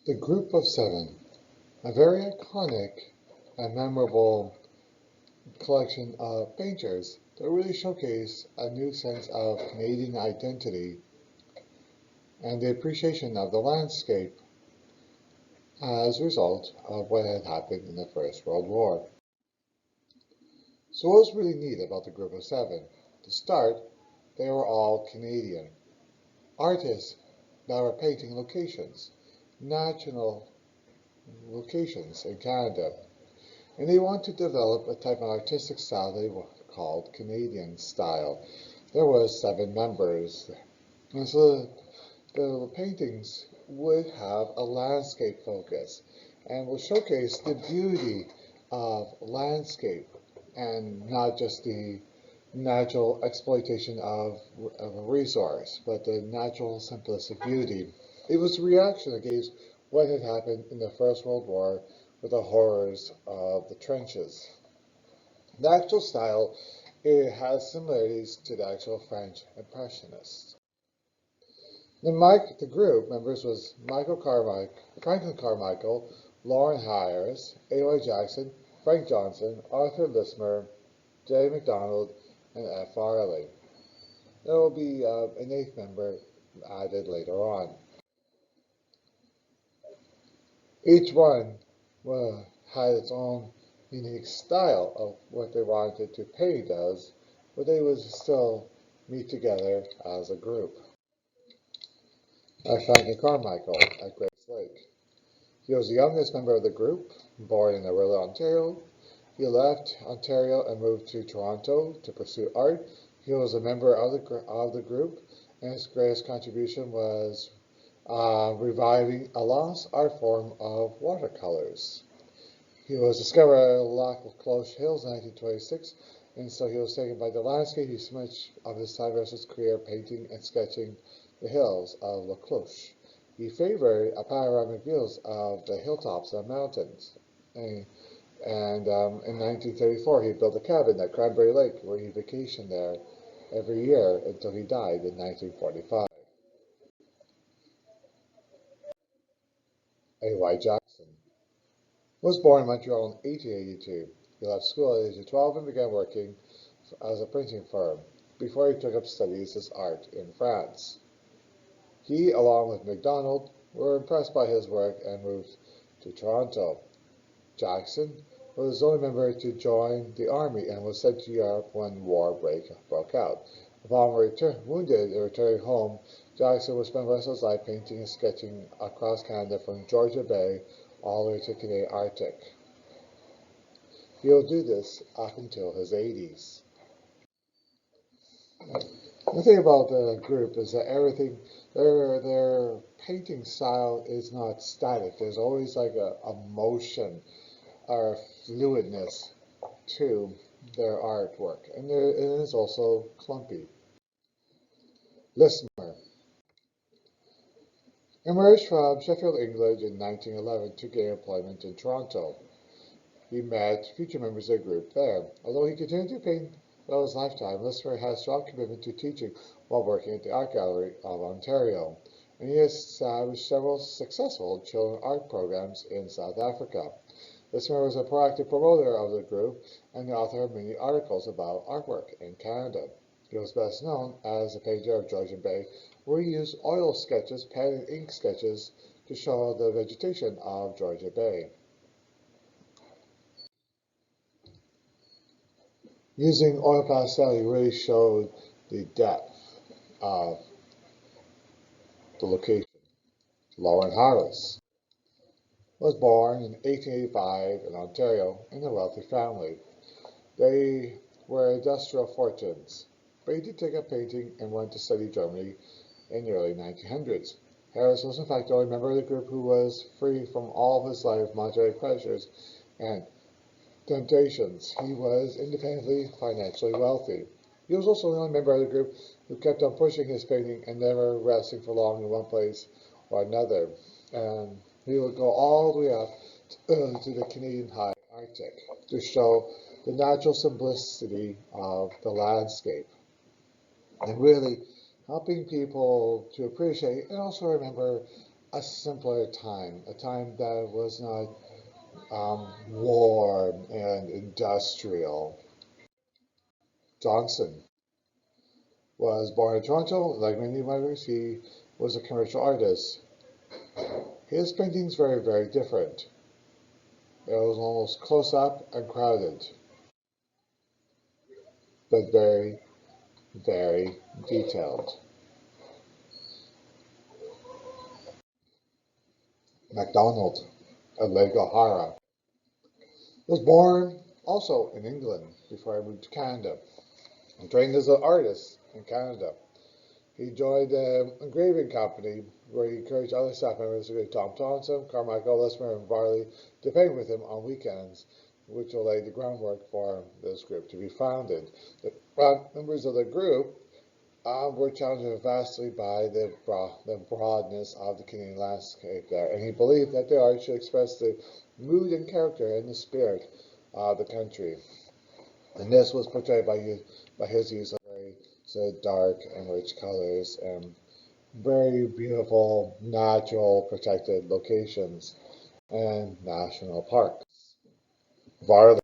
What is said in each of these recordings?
The Group of Seven, a very iconic and memorable collection of painters that really showcase a new sense of Canadian identity and the appreciation of the landscape as a result of what had happened in the First World War. So what was really neat about the Group of Seven? To start, they were all Canadian. Artists that were painting locations, national locations in Canada. And they want to develop a type of artistic style they called Canadian style. There was seven members, and so the paintings would have a landscape focus and will showcase the beauty of landscape and not just the natural exploitation of a resource, but the natural simplistic beauty. It was a reaction against what had happened in the First World War with the horrors of the trenches. The actual style, it has similarities to the actual French Impressionists. The group members was Michael Carmichael, Franklin Carmichael, Lauren Hires, A.Y. Jackson, Frank Johnson, Arthur Lismer, J. McDonald, and F. Farley. There will be an eighth member added later on. Each one had its own unique style of what they wanted to paint as, but they would still meet together as a group. Franklin Carmichael at Grace Lake. He was the youngest member of the group, born in Orillia, Ontario. He left Ontario and moved to Toronto to pursue art. He was a member of the group, and his greatest contribution was reviving a lost art form of watercolors. He was discovered at Lac La Cloche Hills in 1926, and so he was taken by the landscape. He spent much of his time of his career painting and sketching the hills of La Cloche. He favored a panoramic views of the hilltops and mountains. In 1934, he built a cabin at Cranberry Lake where he vacationed there every year until he died in 1945. A.Y. Jackson was born in Montreal in 1882. He left school at the age of 12 and began working as a printing firm before he took up studies as art in France. He, along with MacDonald, were impressed by his work and moved to Toronto. Jackson was the only member to join the army and was sent to Europe when war broke out. Upon wounded and returning home, Jackson would spend the rest of his life painting and sketching across Canada from Georgia Bay all the way to Canadian Arctic. He will do this up until his 80s. The thing about the group is that their painting style is not static. There's always like a motion or fluidness to their artwork, and it is also clumpy. Lismer emerged from Sheffield, England in 1911 to gain employment in Toronto. He met future members of the group there. Although he continued to paint throughout his lifetime, Lismer had a strong commitment to teaching while working at the Art Gallery of Ontario, and he established several successful children art programs in South Africa. Lismer was a proactive promoter of the group and the author of many articles about artwork in Canada. He was best known as the painter of Georgian Bay, where he used oil sketches, pen and ink sketches to show the vegetation of Georgia Bay. Using oil pastel, he really showed the depth of the location. Lauren Harris was born in 1885 in Ontario in a wealthy family. They were industrial fortunes, but he did take up painting and went to study Germany in the early 1900s. Harris was in fact the only member of the group who was free from all of his life monetary pleasures and temptations. He was independently financially wealthy. He was also the only member of the group who kept on pushing his painting and never resting for long in one place or another. And he would go all the way up to the Canadian high Arctic to show the natural simplicity of the landscape and really helping people to appreciate and also remember a simpler time, a time that was not warm and industrial. Johnson was born in Toronto. Like many others, he was a commercial artist. His paintings were very different. It was almost close up and crowded, but very, very detailed. MacDonald, Oleg O'Hara, was born also in England before he moved to Canada. He trained as an artist in Canada. He joined an engraving company where he encouraged other staff members, including Tom Thompson, Carmichael Lismer, and Varley, to paint with him on weekends, which will lay the groundwork for this group to be founded. The members of the group were challenged vastly by the broadness of the Canadian landscape there, and he believed that the art should express the mood and character and the spirit of the country. And this was portrayed by his use of very dark and rich colors and very beautiful natural protected locations and national parks. Varley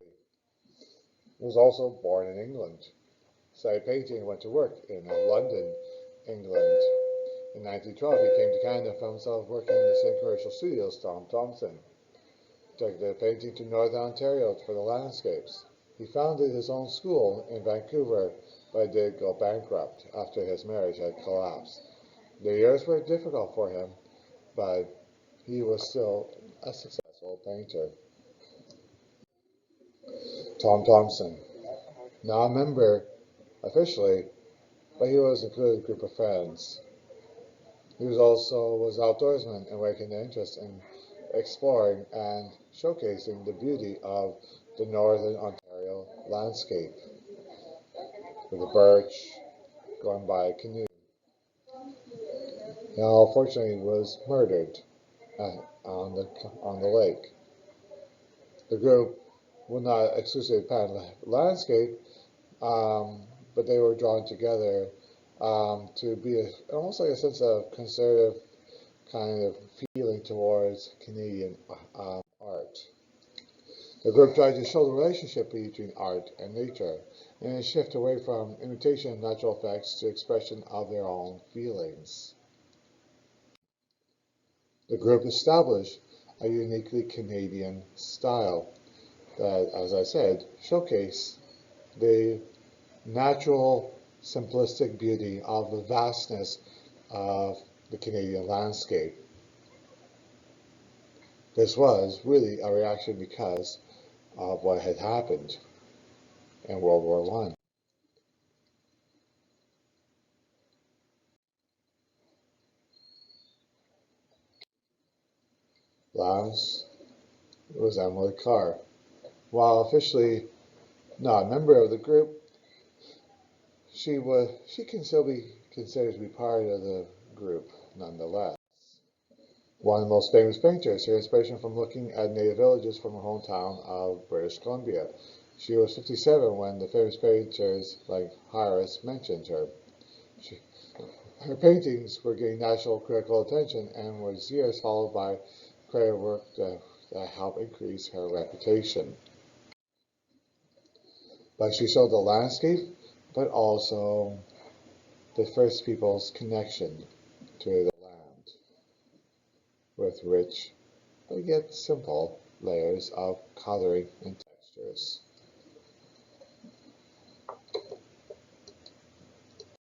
was also born in England. Studied painting and went to work in London, England. In 1912, he came to Canada and found himself working in the same commercial studio as Tom Thompson. He took the painting to Northern Ontario for the landscapes. He founded his own school in Vancouver, but did go bankrupt after his marriage had collapsed. The years were difficult for him, but he was still a successful painter. Tom Thompson, now a member officially, but he was included in a group of friends. He was also was outdoorsman and awakened an interest in exploring and showcasing the beauty of the Northern Ontario landscape, with the birch going by a canoe. Now, unfortunately, was murdered on the lake. The group would not exclusively paint landscape, but they were drawn together to be almost like a sense of conservative kind of feeling towards Canadian art. The group tried to show the relationship between art and nature, and a shift away from imitation of natural effects to expression of their own feelings. The group established a uniquely Canadian style that, as I said, showcased the natural, simplistic beauty of the vastness of the Canadian landscape. This was really a reaction because of what had happened in World War I. Last was Emily Carr. While officially not a member of the group, she can still be considered to be part of the group nonetheless. One of the most famous painters, her inspiration from looking at native villages from her hometown of British Columbia. She was 57 when the famous painters like Harris mentioned her. Her paintings were getting national critical attention and was years followed by creative work that helped increase her reputation. But she showed the landscape, but also the first people's connection to the land with rich but yet simple layers of coloring and textures.